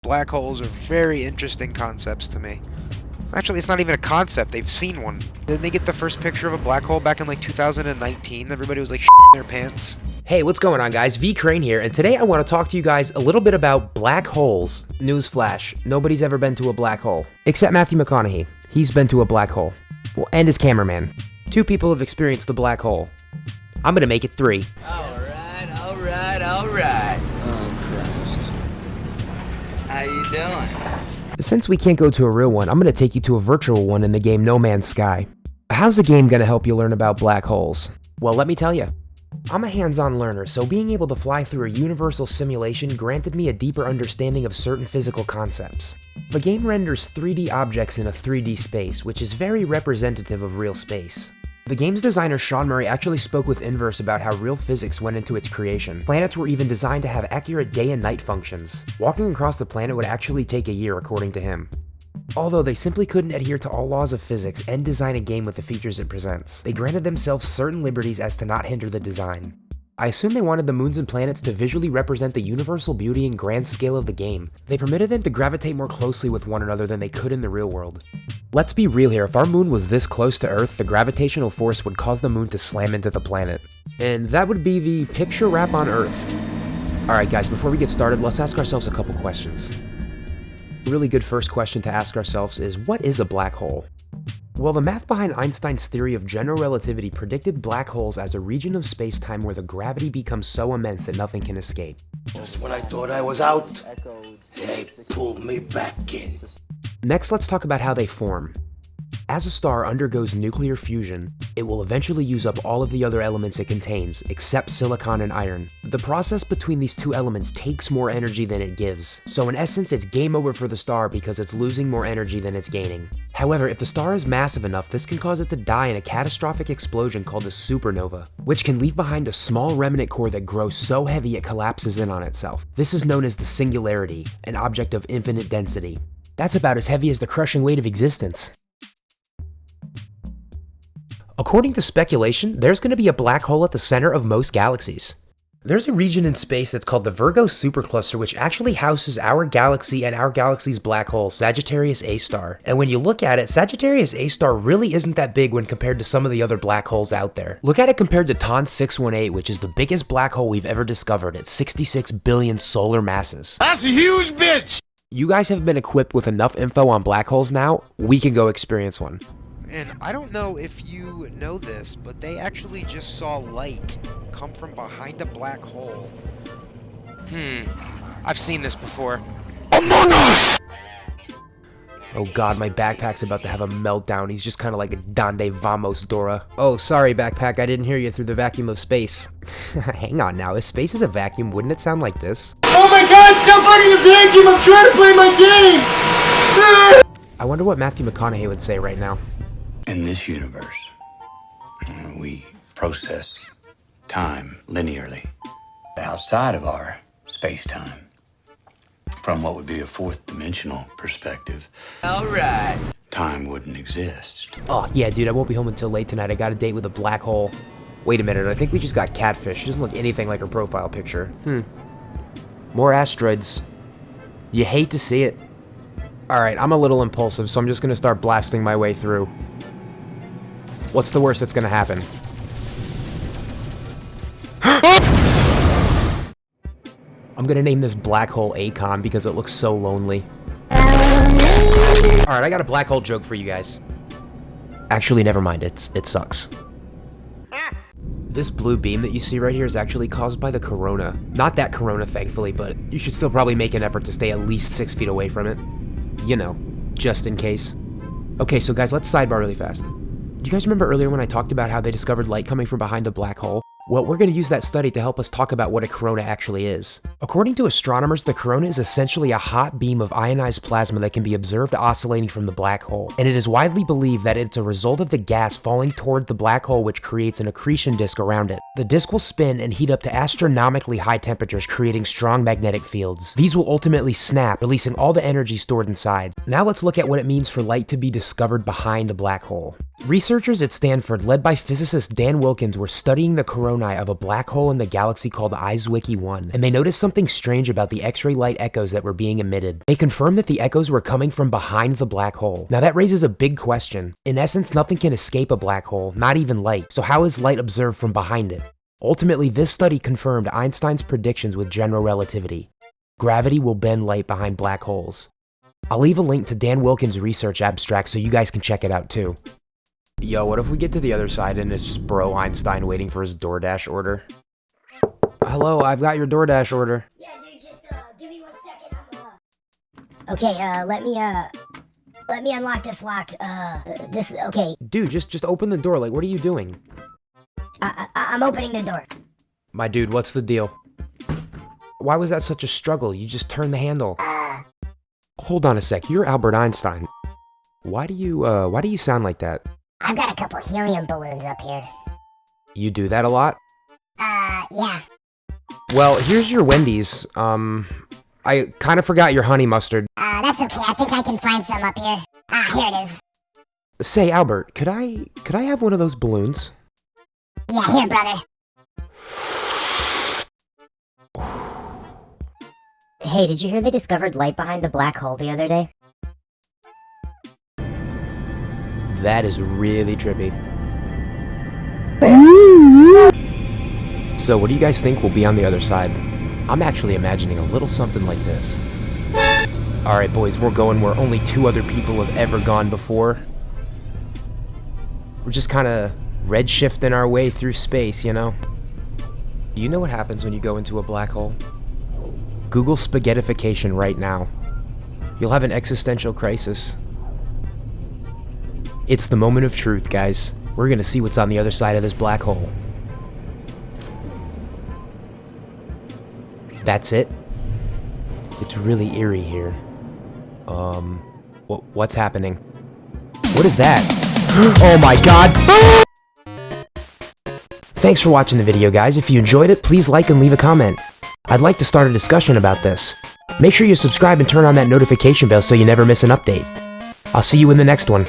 Black holes are very interesting concepts to me. Actually, it's not even a concept. They've seen one. Didn't they get the first picture of a black hole back in like 2019? Everybody was like their pants. Hey, what's going on, guys? V Crane here, and today I want to talk to you guys a little bit about black holes. Newsflash, nobody's ever been to a black hole. Except Matthew Mcconaughey. He's been to a black hole. Well, and his cameraman. 2 people have experienced the black hole. I'm gonna make it 3. Alright. Oh, Christ. How you doing? Since we can't go to a real one, I'm gonna take you to a virtual one in the game No Man's Sky. How's the game gonna help you learn about black holes? Well, let me tell you. I'm a hands-on learner, so being able to fly through a universal simulation granted me a deeper understanding of certain physical concepts. The game renders 3D objects in a 3D space, which is very representative of real space. The game's designer Sean Murray actually spoke with Inverse about how real physics went into its creation. Planets were even designed to have accurate day and night functions. Walking across the planet would actually take a year, according to him. Although they simply couldn't adhere to all laws of physics and design a game with the features it presents, they granted themselves certain liberties as to not hinder the design. I assume they wanted the moons and planets to visually represent the universal beauty and grand scale of the game. They permitted them to gravitate more closely with one another than they could in the real world. Let's be real here, if our moon was this close to Earth, the gravitational force would cause the moon to slam into the planet. And that would be the picture wrap on Earth. Alright guys, before we get started, let's ask ourselves a couple questions. A really good first question to ask ourselves is, what is a black hole? Well, the math behind Einstein's theory of general relativity predicted black holes as a region of space-time where the gravity becomes so immense that nothing can escape. Just when I thought I was out, they pulled me back in. Next, let's talk about how they form. As a star undergoes nuclear fusion, it will eventually use up all of the other elements it contains, except silicon and iron. The process between these 2 elements takes more energy than it gives, so in essence it's game over for the star because it's losing more energy than it's gaining. However, if the star is massive enough, this can cause it to die in a catastrophic explosion called a supernova, which can leave behind a small remnant core that grows so heavy it collapses in on itself. This is known as the singularity, an object of infinite density. That's about as heavy as the crushing weight of existence. According to speculation, there's going to be a black hole at the center of most galaxies. There's a region in space that's called the Virgo supercluster, which actually houses our galaxy and our galaxy's black hole, Sagittarius A star. And when you look at it, Sagittarius A star really isn't that big when compared to some of the other black holes out there. Look at it compared to TON 618, which is the biggest black hole we've ever discovered at 66 billion solar masses. That's a huge bitch! You guys have been equipped with enough info on black holes now, we can go experience one. And I don't know if you know this, but they actually just saw light come from behind a black hole. I've seen this before. Among Us! Oh god, my backpack's about to have a meltdown. He's just kind of like a Donde Vamos Dora. Oh, sorry backpack, I didn't hear you through the vacuum of space. Hang on now, if space is a vacuum, wouldn't it sound like this? Oh my god, stop fighting the vacuum! I'm trying to play my game! I wonder what Matthew Mcconaughey would say right now. In this universe, we process time linearly outside of our space-time. From what would be a 4th dimensional perspective, Alright. time wouldn't exist. Oh yeah, dude, I won't be home until late tonight. I got a date with a black hole. Wait a minute, I think we just got catfish. She doesn't look anything like her profile picture. More asteroids. You hate to see it. Alright, I'm a little impulsive, so I'm just gonna start blasting my way through. What's the worst that's gonna happen? I'm gonna name this black hole Akon because it looks so lonely. Alright, I got a black hole joke for you guys. Actually, never mind, it sucks. This blue beam that you see right here is actually caused by the corona. Not that corona, thankfully, but you should still probably make an effort to stay at least 6 feet away from it. You know, just in case. Okay, so guys, let's sidebar really fast. Do you guys remember earlier when I talked about how they discovered light coming from behind a black hole? Well, we're going to use that study to help us talk about what a corona actually is. According to astronomers, the corona is essentially a hot beam of ionized plasma that can be observed oscillating from the black hole, and it is widely believed that it's a result of the gas falling toward the black hole, which creates an accretion disk around it. The disk will spin and heat up to astronomically high temperatures, creating strong magnetic fields. These will ultimately snap, releasing all the energy stored inside. Now let's look at what it means for light to be discovered behind a black hole. Researchers at Stanford, led by physicist Dan Wilkins, were studying the corona coronae of a black hole in the galaxy called Izwiki 1, and they noticed something strange about the X-ray light echoes that were being emitted. They confirmed that the echoes were coming from behind the black hole. Now that raises a big question. In essence, nothing can escape a black hole, not even light. So how is light observed from behind it? Ultimately, this study confirmed Einstein's predictions with general relativity. Gravity will bend light behind black holes. I'll leave a link to Dan Wilkin's research abstract so you guys can check it out too. Yo, what if we get to the other side and it's just bro Einstein waiting for his DoorDash order? Hello, I've got your DoorDash order. Yeah, dude, just give me 1 second. Okay, let me unlock this lock. Okay. Dude, just open the door. Like, what are you doing? I'm opening the door. My dude, what's the deal? Why was that such a struggle? You just turned the handle. Hold on a sec. You're Albert Einstein. Why do you sound like that? I've got a couple helium balloons up here. You do that a lot? Yeah. Well, here's your Wendy's. I kind of forgot your honey mustard. That's okay. I think I can find some up here. Here it is. Say, Albert, could I have one of those balloons? Yeah, here, brother. Hey, did you hear they discovered light behind the black hole the other day? That is really trippy. So what do you guys think will be on the other side? I'm actually imagining a little something like this. Alright boys, we're going where only 2 other people have ever gone before. We're just kinda redshifting our way through space, you know? Do you know what happens when you go into a black hole? Google spaghettification right now. You'll have an existential crisis. It's the moment of truth, guys. We're gonna see what's on the other side of this black hole. That's it? It's really eerie here. What's happening? What is that? Oh my god! Thanks for watching the video, guys. If you enjoyed it, please like and leave a comment. I'd like to start a discussion about this. Make sure you subscribe and turn on that notification bell so you never miss an update. I'll see you in the next one.